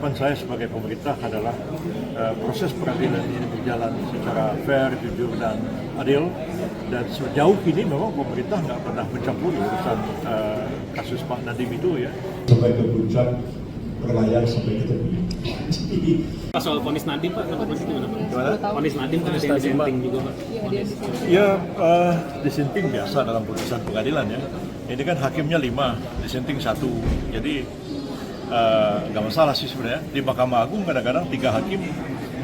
harapan saya sebagai pemerintah adalah proses peradilan ini berjalan secara fair, jujur, dan adil. Dan sejauh ini memang pemerintah nggak pernah mencampuri urusan kasus Pak Nadiem itu ya. Sampai ke puncak, berlayar sampai ke tepi. Pas soal vonis Nadiem Pak, kenapa itu gimana Pak? Gimana? Vonis Nadiem kan ada yang disenting juga Pak. Ya, dissenting biasa dalam putusan pengadilan ya. Ini kan hakimnya 5, dissenting 1. Jadi nggak masalah sih sebenarnya. Di Mahkamah Agung kadang-kadang 3 hakim,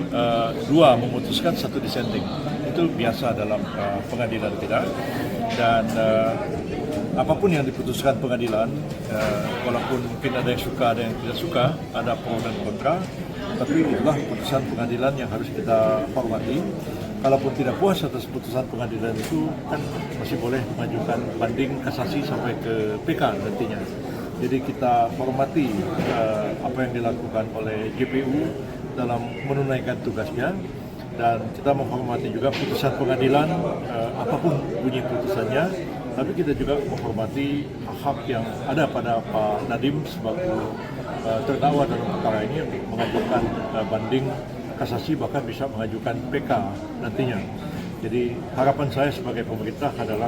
2 memutuskan, 1 dissenting. Itu biasa dalam pengadilan kita. Dan apapun yang diputuskan pengadilan, walaupun mungkin ada yang suka, ada yang tidak suka, ada pro dan kontra, tapi itulah putusan pengadilan yang harus kita hormati. Kalaupun tidak puas atas putusan pengadilan itu, kan masih boleh mengajukan banding kasasi sampai ke PK nantinya. Jadi kita hormati apa yang dilakukan oleh JPU dalam menunaikan tugasnya, dan kita menghormati juga putusan pengadilan, apapun bunyi putusannya. Tapi kita juga menghormati hak yang ada pada Pak Nadiem sebagai terdakwa dalam perkara ini untuk mengajukan banding kasasi, bahkan bisa mengajukan PK nantinya. Jadi harapan saya sebagai pemerintah adalah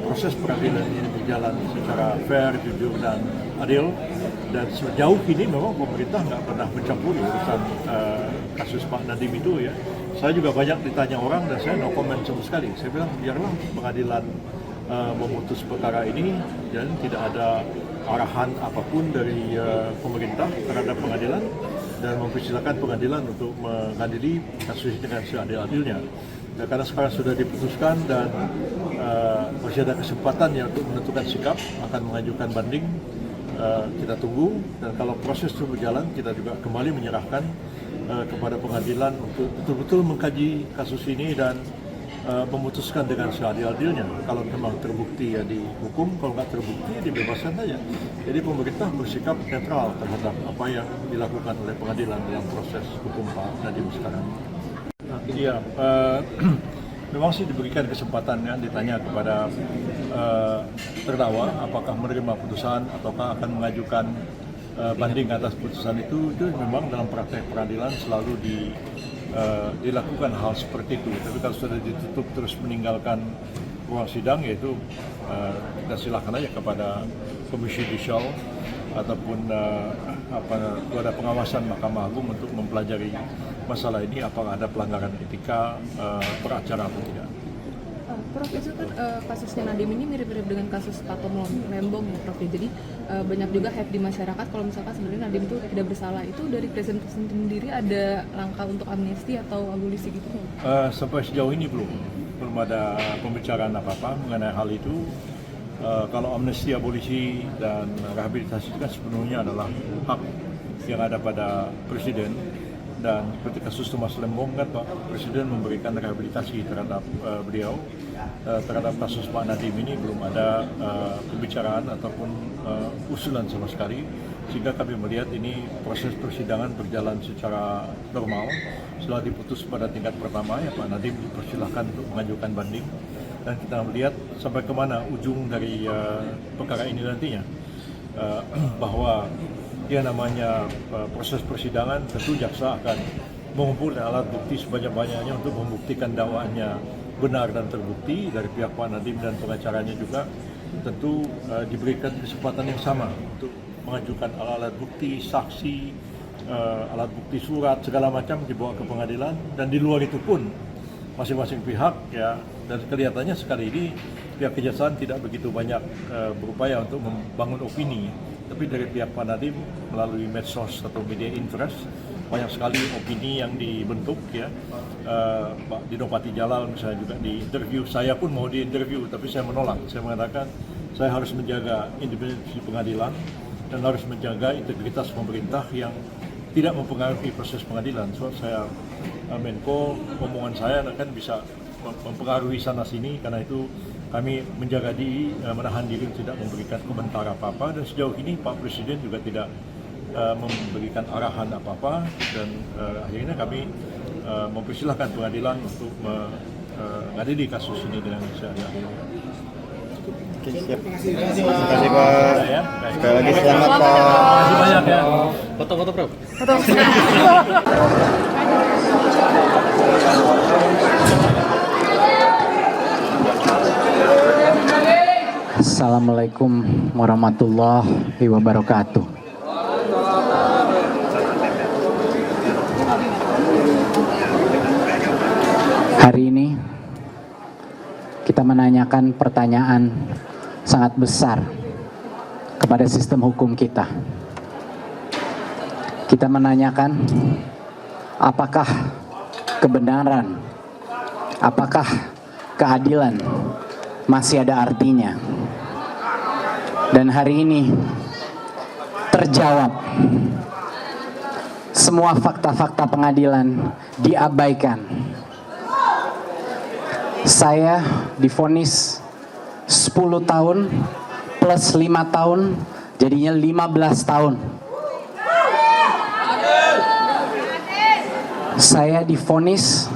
proses peradilan ini berjalan secara fair, jujur, dan adil. Dan sejauh ini memang pemerintah nggak pernah mencampuri urusan kasus Pak Nadiem itu ya. Saya juga banyak ditanya orang dan saya no comment sama sekali. Saya bilang biarlah pengadilan memutus perkara ini, dan tidak ada arahan apapun dari pemerintah terhadap pengadilan, dan mempersilakan pengadilan untuk mengadili kasus ini dengan seadil-adilnya. Ya, karena sekarang sudah diputuskan dan masih ada kesempatan ya untuk menentukan sikap, akan mengajukan banding. Kita tunggu, dan kalau proses itu berjalan, kita juga kembali menyerahkan kepada pengadilan untuk betul-betul mengkaji kasus ini dan memutuskan dengan seadil-adilnya. Kalau memang terbukti ya dihukum, kalau nggak terbukti ya dibebaskan saja. Jadi pemerintah bersikap netral terhadap apa yang dilakukan oleh pengadilan dalam proses hukum Pak Nadiem sekarang. Iya, memang sih diberikan kesempatan ya, ditanya kepada terdakwa apakah menerima putusan ataukah akan mengajukan banding atas putusan itu memang dalam praktek peradilan selalu dilakukan hal seperti itu. Tapi kalau sudah ditutup terus meninggalkan ruang sidang, yaitu kita silakan aja kepada Komisi Judisial ataupun kepada pengawasan Mahkamah Agung untuk mempelajari masalah ini, apakah ada pelanggaran etika beracara atau tidak. Prof, itu kan kasusnya Nadiem ini mirip-mirip dengan kasus Tato Lembong ya Prof. Jadi banyak juga hype di masyarakat kalau misalkan sebenarnya Nadiem itu tidak bersalah. Itu dari Presiden sendiri ada langkah untuk amnesti atau abolisi gitu? Sampai sejauh ini belum ada pembicaraan apa-apa mengenai hal itu. Kalau amnesti, abolisi, dan rehabilitasi itu kan sepenuhnya adalah hak yang ada pada Presiden. Dan seperti kasus Thomas Lembong kan Pak Presiden memberikan rehabilitasi terhadap beliau. Terhadap kasus Pak Nadiem ini belum ada pembicaraan ataupun usulan sama sekali, sehingga kami melihat ini proses persidangan berjalan secara normal. Setelah diputus pada tingkat pertama ya Pak Nadiem dipersilahkan untuk mengajukan banding, dan kita melihat sampai kemana ujung dari perkara ini nantinya. Bahwa dia namanya proses persidangan, tentu jaksa akan mengumpulkan alat bukti sebanyak-banyaknya untuk membuktikan dakwaannya benar dan terbukti. Dari pihak Pak Nadiem dan pengacaranya juga tentu diberikan kesempatan yang sama untuk mengajukan alat bukti, saksi, alat bukti surat, segala macam dibawa ke pengadilan. Dan di luar itu pun masing-masing pihak ya, dan kelihatannya sekali ini pihak kejaksaan tidak begitu banyak berupaya untuk membangun opini. Tapi dari pihak Pak Nadiem melalui medsos atau media interest, banyak sekali opini yang dibentuk ya. Pak Dino Patijalal misalnya juga di interview, saya pun mau di interview tapi saya menolak. Saya mengatakan saya harus menjaga independensi pengadilan dan harus menjaga integritas pemerintah yang tidak mempengaruhi proses pengadilan. Sebab saya Menko, omongan saya kan bisa mempengaruhi sana sini, karena itu kami menjaga diri, menahan diri tidak memberikan komentar apa-apa, dan sejauh ini Pak Presiden juga tidak memberikan arahan apa-apa, dan akhirnya kami mempersilahkan pengadilan untuk mengadili kasus ini dengan seadil-adilnya. Oke, siap. Terima kasih Pak. Ya. Sekali lagi selamat Pak. Terima kasih banyak ya. Foto-foto bro. Assalamualaikum warahmatullahi wabarakatuh. Hari ini kita menanyakan pertanyaan sangat besar kepada sistem hukum kita. Kita menanyakan apakah kebenaran, apakah keadilan masih ada artinya. Dan hari ini terjawab. Semua fakta-fakta pengadilan diabaikan. Saya divonis 10 tahun plus 5 tahun, jadinya 15 tahun. Saya divonis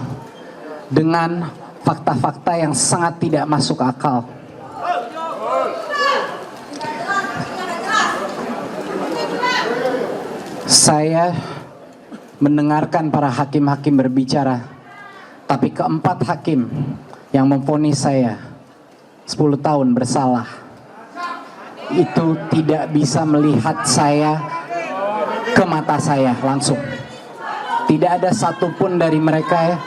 dengan fakta-fakta yang sangat tidak masuk akal. Saya mendengarkan para hakim-hakim berbicara, tapi keempat hakim yang memvonis saya 10 tahun bersalah itu tidak bisa melihat saya ke mata saya langsung. Tidak ada satupun dari mereka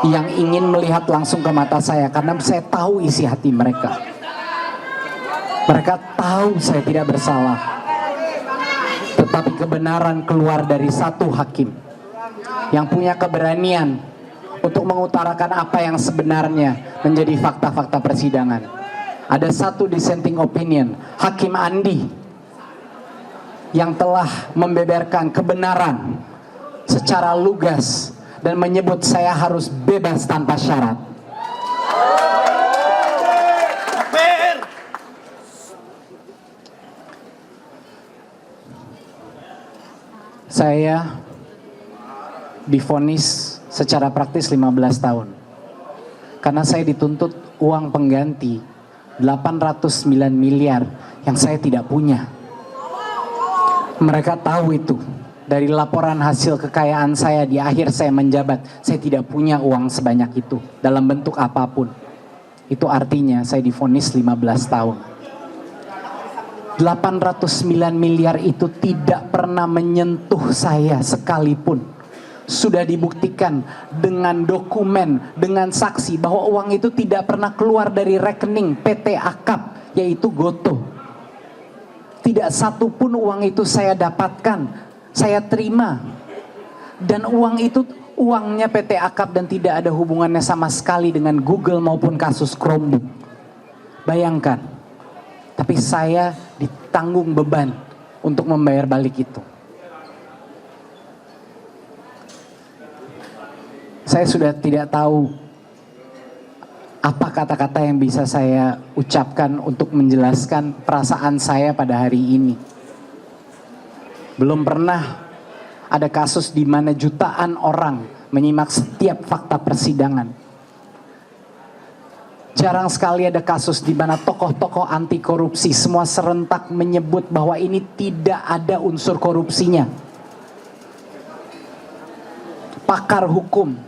yang ingin melihat langsung ke mata saya, karena saya tahu isi hati mereka. Mereka tahu saya tidak bersalah, tetapi kebenaran keluar dari satu hakim yang punya keberanian untuk mengutarakan apa yang sebenarnya menjadi fakta-fakta persidangan. Ada satu dissenting opinion, Hakim Andi, yang telah membeberkan kebenaran secara lugas dan menyebut saya harus bebas tanpa syarat. Saya divonis secara praktis 15 tahun karena saya dituntut uang pengganti 809 miliar yang saya tidak punya. Mereka tahu itu dari laporan hasil kekayaan saya di akhir saya menjabat. Saya tidak punya uang sebanyak itu dalam bentuk apapun. Itu artinya saya divonis 15 tahun. 809 miliar itu tidak pernah menyentuh saya sekalipun. Sudah dibuktikan dengan dokumen, dengan saksi bahwa uang itu tidak pernah keluar dari rekening PT Akap, yaitu Gotoh. Tidak satu pun uang itu saya dapatkan, saya terima. Dan uang itu uangnya PT Akap dan tidak ada hubungannya sama sekali dengan Google maupun kasus Chromebook. Bayangkan, tapi saya ditanggung beban untuk membayar balik itu. Saya sudah tidak tahu apa kata-kata yang bisa saya ucapkan untuk menjelaskan perasaan saya pada hari ini. Belum pernah ada kasus di mana jutaan orang menyimak setiap fakta persidangan. Jarang sekali ada kasus di mana tokoh-tokoh anti korupsi semua serentak menyebut bahwa ini tidak ada unsur korupsinya. Pakar hukum,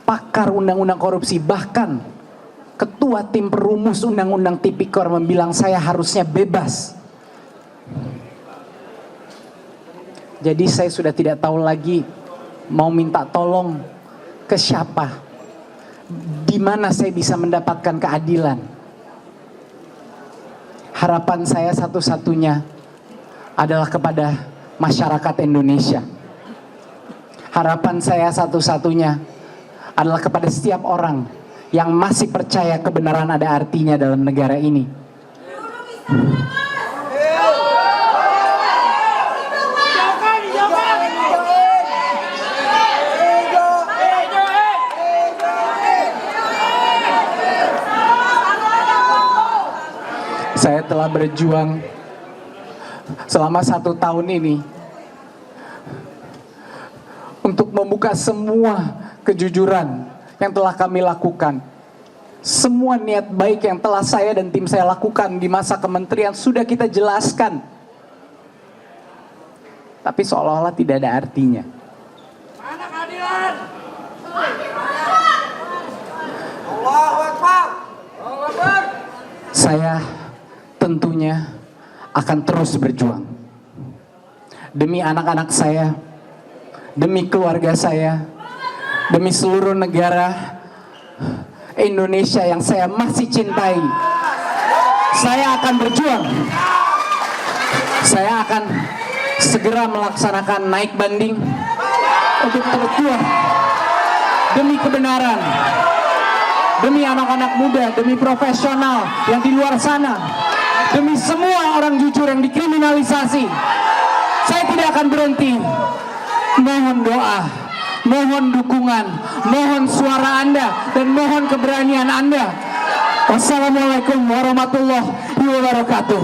pakar undang-undang korupsi, bahkan ketua tim perumus undang-undang tipikor membilang saya harusnya bebas. Jadi saya sudah tidak tahu lagi mau minta tolong ke siapa, di mana saya bisa mendapatkan keadilan. Harapan saya satu-satunya adalah kepada masyarakat Indonesia. Harapan saya satu-satunya adalah kepada setiap orang yang masih percaya kebenaran ada artinya dalam negara ini. Saya telah berjuang selama 1 tahun ini untuk membuka semua kejujuran yang telah kami lakukan. Semua niat baik yang telah saya dan tim saya lakukan di masa kementerian sudah kita jelaskan. Tapi seolah-olah tidak ada artinya. Saya tentunya akan terus berjuang demi anak-anak saya, demi keluarga saya, demi seluruh negara Indonesia yang saya masih cintai. Saya akan berjuang. Saya akan segera melaksanakan naik banding untuk berjuang demi kebenaran, demi anak-anak muda, demi profesional yang di luar sana, demi semua orang jujur yang dikriminalisasi. Saya tidak akan berhenti. Mohon doa, mohon dukungan, mohon suara Anda, dan mohon keberanian Anda. Wassalamualaikum warahmatullahi wabarakatuh.